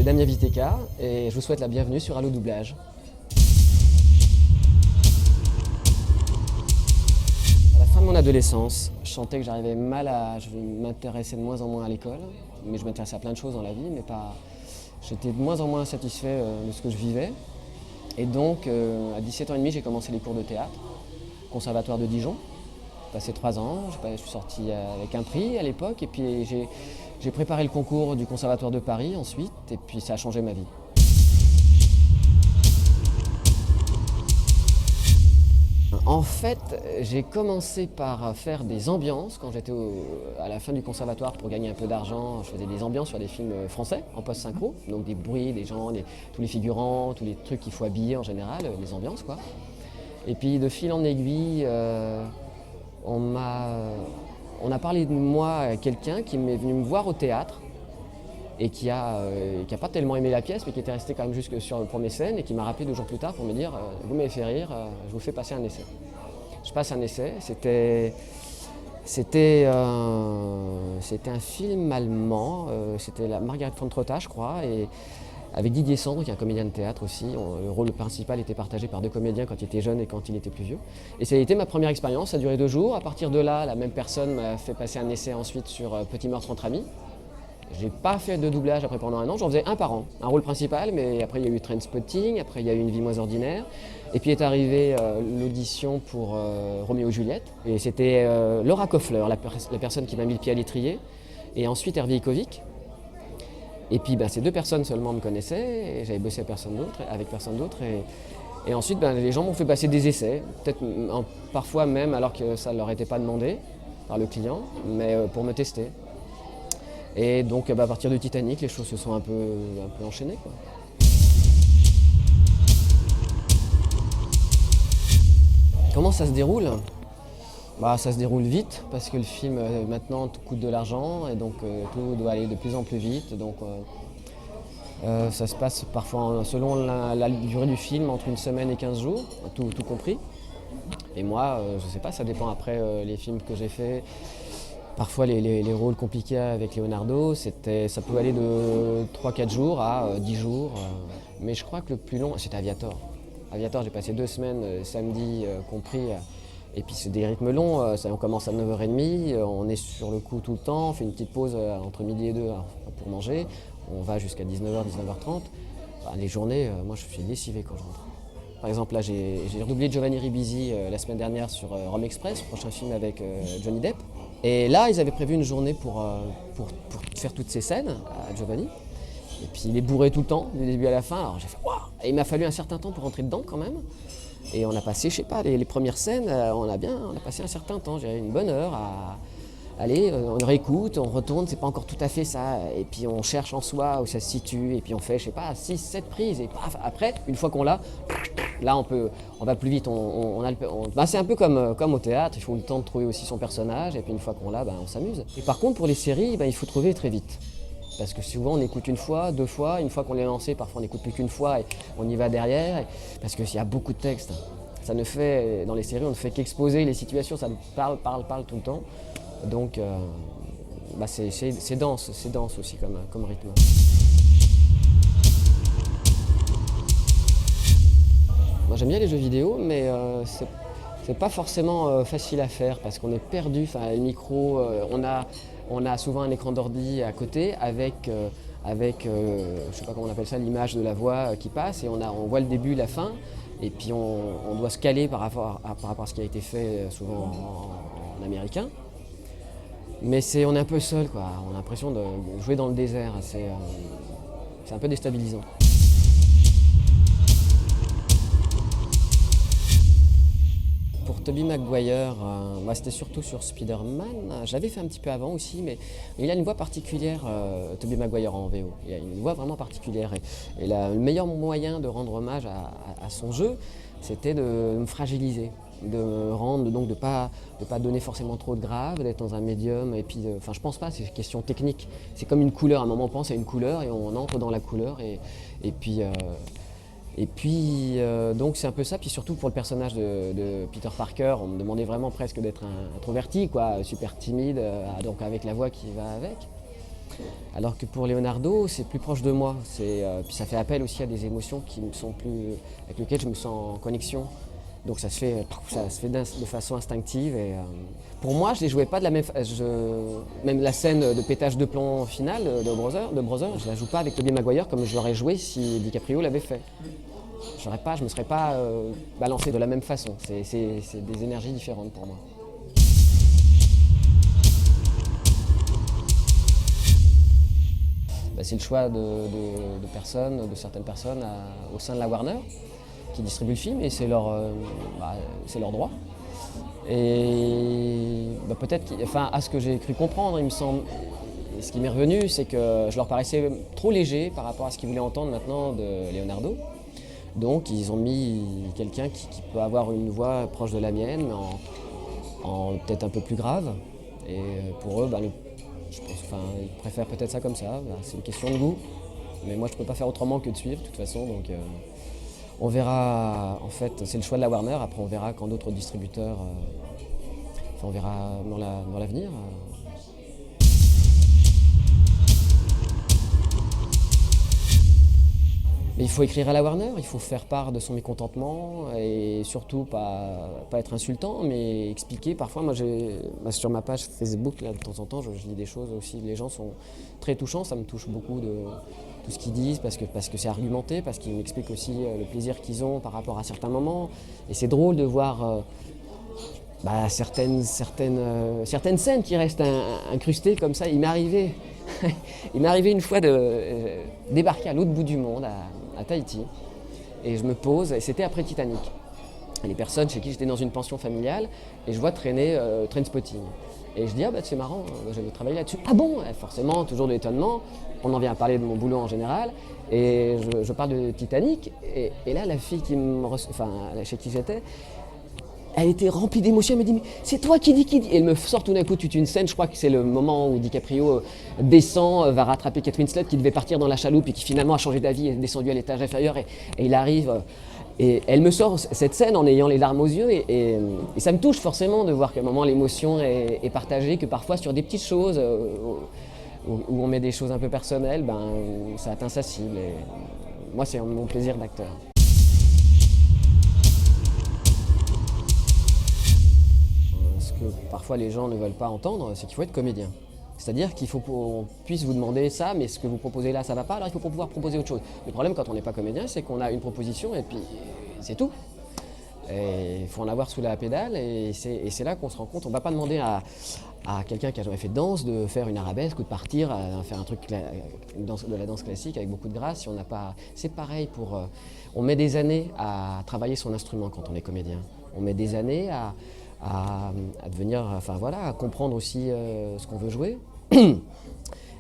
Damien Viteka et je vous souhaite la bienvenue sur Allo Doublage. À la fin de mon adolescence, je sentais que j'arrivais mal à... Je m'intéressais de moins en moins à l'école, mais je m'intéressais à plein de choses dans la vie, mais pas... J'étais de moins en moins satisfait de ce que je vivais. Et donc, à 17 ans et demi, j'ai commencé les cours de théâtre, au Conservatoire de Dijon. J'ai passé 3 ans, je suis sorti avec un prix à l'époque, et puis j'ai préparé le concours du Conservatoire de Paris ensuite, et puis ça a changé ma vie. En fait, j'ai commencé par faire des ambiances quand j'étais à la fin du conservatoire pour gagner un peu d'argent. Je faisais des ambiances sur des films français en post-synchro, donc des bruits, des gens, tous les figurants, tous les trucs qu'il faut habiller en général, les ambiances quoi. Et puis de fil en aiguille, on a parlé de moi à quelqu'un qui m'est venu me voir au théâtre et qui a pas tellement aimé la pièce mais qui était resté quand même jusque sur le premier scène et qui m'a rappelé 2 jours plus tard pour me dire vous m'avez fait rire, je vous fais passer un essai. Je passe un essai, c'était un film allemand, c'était la Margaret von Trotta je crois, et avec Didier Sandre qui est un comédien de théâtre aussi. Le rôle principal était partagé par 2 comédiens quand il était jeune et quand il était plus vieux. Et ça a été ma première expérience, ça a duré 2 jours. À partir de là, la même personne m'a fait passer un essai ensuite sur Petit meurtre entre amis. J'ai pas fait de doublage après pendant 1 an, j'en faisais un par an, un rôle principal, mais après il y a eu Trainspotting, après il y a eu Une vie moins ordinaire, et puis est arrivée l'audition pour Roméo et Juliette, et c'était Laura Koffler, la personne qui m'a mis le pied à l'étrier, et ensuite Hervé Ikovic. Et puis ces 2 personnes seulement me connaissaient, et j'avais bossé avec personne d'autre, et ensuite les gens m'ont fait passer des essais, peut-être parfois même alors que ça ne leur était pas demandé par le client, mais pour me tester. Et donc à partir de Titanic, les choses se sont un peu enchaînées, quoi. Comment ça se déroule ? Ça se déroule vite parce que le film maintenant coûte de l'argent et donc tout doit aller de plus en plus vite. Donc ça se passe parfois selon la durée du film entre 1 semaine et 15 jours, tout compris. Et moi, je sais pas, ça dépend après les films que j'ai faits. Parfois les rôles compliqués avec Leonardo, ça peut aller de 3-4 jours à 10 jours. Mais je crois que le plus long, c'était Aviator. Aviator, j'ai passé 2 semaines, samedi compris. Et puis c'est des rythmes longs, on commence à 9h30, on est sur le coup tout le temps, on fait une petite pause entre midi et 2 pour manger. On va jusqu'à 19h, 19h30. Les journées, moi je suis lessivé quand je rentre. Par exemple là j'ai redoublé Giovanni Ribisi la semaine dernière sur Rome Express, prochain film avec Johnny Depp. Et là, ils avaient prévu une journée pour faire toutes ces scènes à Giovanni. Et puis il est bourré tout le temps, du début à la fin. Alors j'ai fait waouh. Et il m'a fallu un certain temps pour rentrer dedans quand même. Et on a passé, je sais pas, les premières scènes, on a passé un certain temps, j'ai une bonne heure à aller, on réécoute, on retourne, c'est pas encore tout à fait ça. Et puis on cherche en soi où ça se situe. Et puis on fait, je sais pas, 6-7 prises. Et paf, après, une fois qu'on l'a, là on va plus vite. C'est un peu comme au théâtre, il faut le temps de trouver aussi son personnage. Et puis une fois qu'on l'a, on s'amuse. Et par contre pour les séries, il faut trouver très vite. Parce que souvent on écoute 1 fois, 2 fois, une fois qu'on l'est lancé, parfois on n'écoute plus qu'1 fois et on y va derrière. Parce qu'il y a beaucoup de textes. Ça ne fait, dans les séries, on ne fait qu'exposer les situations, ça parle tout le temps. Donc c'est dense aussi comme rythme. Moi j'aime bien les jeux vidéo, mais c'est pas forcément facile à faire parce qu'on est perdu. Le micro, on a souvent un écran d'ordi à côté avec je sais pas comment on appelle ça, l'image de la voix qui passe et on voit le début, la fin et puis on doit se caler par rapport à ce qui a été fait souvent en américain. Mais on est un peu seul, quoi. On a l'impression de jouer dans le désert, c'est un peu déstabilisant. Pour Tobey Maguire, c'était surtout sur Spider-Man. J'avais fait un petit peu avant aussi, mais il a une voix particulière, Tobey Maguire en VO. Il a une voix vraiment particulière. Et le meilleur moyen de rendre hommage à son jeu, c'était de me fragiliser, de me rendre, donc de pas donner forcément trop de grave, d'être dans un médium. Et puis, je pense pas, c'est une question technique. C'est comme une couleur. À un moment, on pense à une couleur et on entre dans la couleur. Et puis, donc c'est un peu ça, puis surtout pour le personnage de Peter Parker, on me demandait vraiment presque d'être un introverti, quoi, super timide, donc avec la voix qui va avec. Alors que pour Leonardo, c'est plus proche de moi. Puis ça fait appel aussi à des émotions avec lesquelles je me sens en connexion. Donc ça se fait de façon instinctive. Pour moi, je ne les jouais pas de la même façon. Même la scène de pétage de plomb finale de Brother, je ne la joue pas avec Tobey Maguire comme je l'aurais joué si DiCaprio l'avait fait. Je ne me serais pas balancé de la même façon. C'est des énergies différentes pour moi. C'est le choix de certaines personnes au sein de la Warner qui distribuent le film et c'est leur droit. Et peut-être, à ce que j'ai cru comprendre, il me semble, et ce qui m'est revenu, c'est que je leur paraissais trop léger par rapport à ce qu'ils voulaient entendre maintenant de Leonardo. Donc ils ont mis quelqu'un qui peut avoir une voix proche de la mienne, mais en peut-être un peu plus grave. Et pour eux, ils préfèrent peut-être ça comme ça. C'est une question de goût. Mais moi, je ne peux pas faire autrement que de suivre, de toute façon. Donc, on verra. En fait, c'est le choix de la Warner. Après, on verra quand d'autres distributeurs. On verra dans l'avenir. Mais il faut écrire à la Warner, il faut faire part de son mécontentement et surtout pas être insultant, mais expliquer. Parfois, moi, sur ma page Facebook, là, de temps en temps, je lis des choses aussi. Les gens sont très touchants, ça me touche beaucoup de tout ce qu'ils disent parce que c'est argumenté, parce qu'ils m'expliquent aussi le plaisir qu'ils ont par rapport à certains moments. Et c'est drôle de voir certaines scènes qui restent incrustées comme ça. Il m'est arrivé une fois de débarquer à l'autre bout du monde, à Tahiti, et je me pose, et c'était après Titanic. Et les personnes chez qui j'étais dans une pension familiale, et je vois traîner Trainspotting. Et je dis, c'est marrant, j'avais travaillé là-dessus. Ah bon? Forcément, toujours de l'étonnement. On en vient à parler de mon boulot en général, et je parle de Titanic, et là, la fille chez qui j'étais, elle était remplie d'émotions, elle me dit « mais c'est toi qui dis ?» Et elle me sort tout d'un coup toute une scène, je crois que c'est le moment où DiCaprio descend, va rattraper Kate Winslet qui devait partir dans la chaloupe et qui finalement a changé d'avis et est descendu à l'étage inférieur et il arrive. Et elle me sort cette scène en ayant les larmes aux yeux et ça me touche forcément de voir qu'à un moment l'émotion est partagée, que parfois sur des petites choses où on met des choses un peu personnelles, ça atteint sa cible. Et moi c'est mon plaisir d'acteur. Ce que parfois les gens ne veulent pas entendre, c'est qu'il faut être comédien. C'est-à-dire qu'il faut qu'on puisse vous demander ça, mais ce que vous proposez là, ça va pas, alors il faut pouvoir proposer autre chose. Le problème quand on n'est pas comédien, c'est qu'on a une proposition et puis c'est tout. Et il faut en avoir sous la pédale et c'est là qu'on se rend compte. On ne va pas demander à quelqu'un qui a jamais fait de danse de faire une arabesque ou de partir à faire un truc de la danse classique avec beaucoup de grâce si on n'a pas. C'est pareil on met des années à travailler son instrument quand on est comédien. On met des années à devenir, à comprendre aussi ce qu'on veut jouer.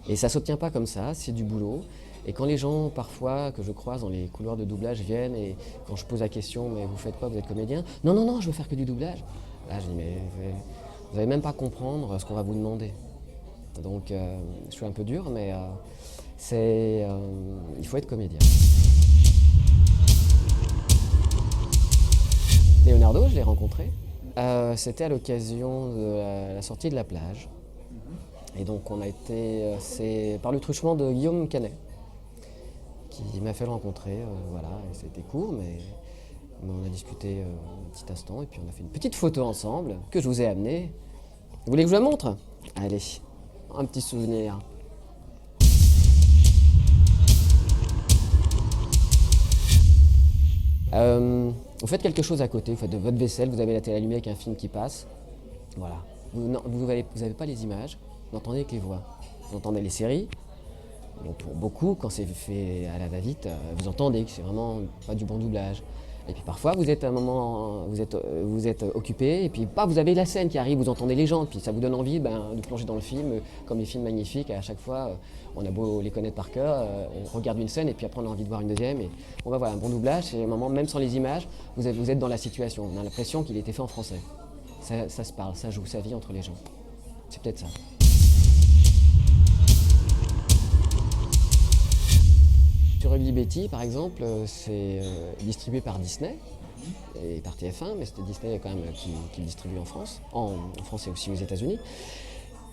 Et ça ne s'obtient pas comme ça, c'est du boulot. Et quand les gens, parfois, que je croise dans les couloirs de doublage viennent et quand je pose la question « mais vous faites quoi, vous êtes comédien ?» « Non, je veux faire que du doublage. » Là, je dis « mais vous n'allez même pas comprendre ce qu'on va vous demander. » Donc, je suis un peu dur, mais il faut être comédien. Leonardo, je l'ai rencontré. C'était à l'occasion de la sortie de La Plage. Et donc c'est par le truchement de Guillaume Canet qui m'a fait le rencontrer. Et c'était court, mais on a discuté un petit instant et puis on a fait une petite photo ensemble que je vous ai amenée. Vous voulez que je vous la montre? Allez, un petit souvenir. Vous faites quelque chose à côté, vous faites de votre vaisselle, vous avez la télé allumée avec un film qui passe. Voilà. Vous n'avez pas les images, vous n'entendez que les voix. Vous entendez les séries. Donc pour beaucoup, quand c'est fait à la va-vite, vous entendez que c'est vraiment pas du bon doublage. Et puis parfois, vous êtes à un moment, vous êtes occupé, et puis vous avez la scène qui arrive, vous entendez les gens, puis ça vous donne envie de plonger dans le film, comme les films magnifiques. À chaque fois, on a beau les connaître par cœur, on regarde une scène, et puis après on a envie de voir une deuxième. Et un bon doublage, c'est un moment, même sans les images, vous êtes dans la situation. On a l'impression qu'il a été fait en français. Ça se parle, ça joue sa vie entre les gens. C'est peut-être ça. Sur Ugly Betty, par exemple, c'est distribué par Disney et par TF1, mais c'était Disney quand même qui le distribue en France, en France et aussi aux États-Unis.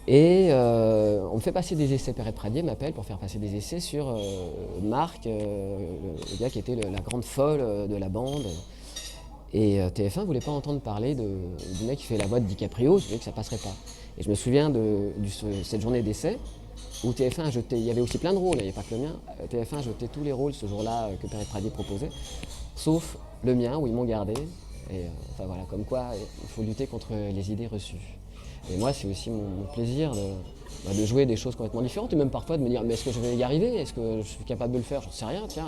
Et on me fait passer des essais. Perret Pradier m'appelle pour faire passer des essais sur Marc, le gars qui était la grande folle de la bande. Et TF1 ne voulait pas entendre parler du mec qui fait la voix de DiCaprio, je savais que ça passerait pas. Et je me souviens de cette journée d'essai où TF1 a jeté, il y avait aussi plein de rôles, il n'y avait pas que le mien, TF1 a jeté tous les rôles ce jour-là que Perret Pradier proposait, sauf le mien où ils m'ont gardé. Et enfin voilà, comme quoi il faut lutter contre les idées reçues. Et moi, c'est aussi mon plaisir de jouer des choses complètement différentes et même parfois de me dire mais est-ce que je vais y arriver? Est-ce que je suis capable de le faire? J'en sais rien, tiens.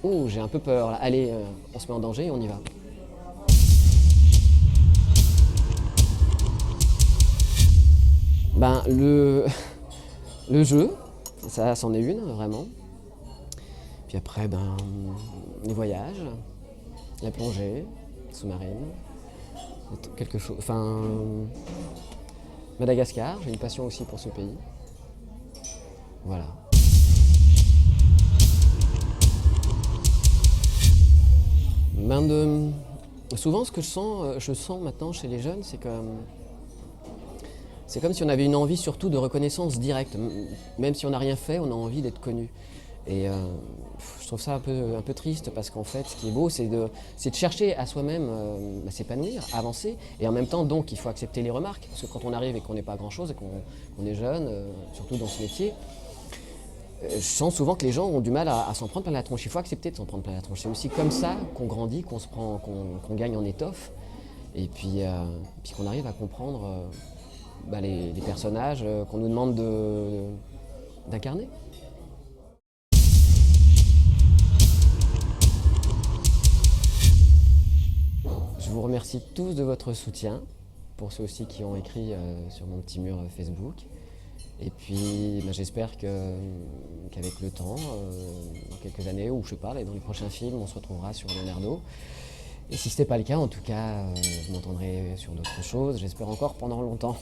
Oh, j'ai un peu peur là. Allez, on se met en danger et on y va. Ben, le jeu, ça c'en est une, vraiment. Puis après, ben, les voyages, la plongée sous-marine, quelque chose. Enfin, Madagascar, j'ai une passion aussi pour ce pays. Voilà. Souvent, ce que je sens maintenant chez les jeunes, c'est comme si on avait une envie surtout de reconnaissance directe. Même si on n'a rien fait, on a envie d'être connu. Et je trouve ça un peu triste parce qu'en fait, ce qui est beau, c'est de chercher à soi-même s'épanouir, avancer. Et en même temps, donc, il faut accepter les remarques. Parce que quand on arrive et qu'on n'est pas grand-chose et qu'on est jeune, surtout dans ce métier, je sens souvent que les gens ont du mal à s'en prendre plein la tronche. Il faut accepter de s'en prendre plein la tronche. C'est aussi comme ça qu'on grandit, qu'on gagne en étoffe. Et puis qu'on arrive à comprendre les personnages qu'on nous demande d'incarner. Je vous remercie tous de votre soutien, pour ceux aussi qui ont écrit sur mon petit mur Facebook. Et puis j'espère qu'avec le temps, dans quelques années, ou je sais pas, dans les prochains films, on se retrouvera sur Leonardo. Et si ce n'est pas le cas, en tout cas, vous m'entendrez sur d'autres choses, j'espère encore pendant longtemps.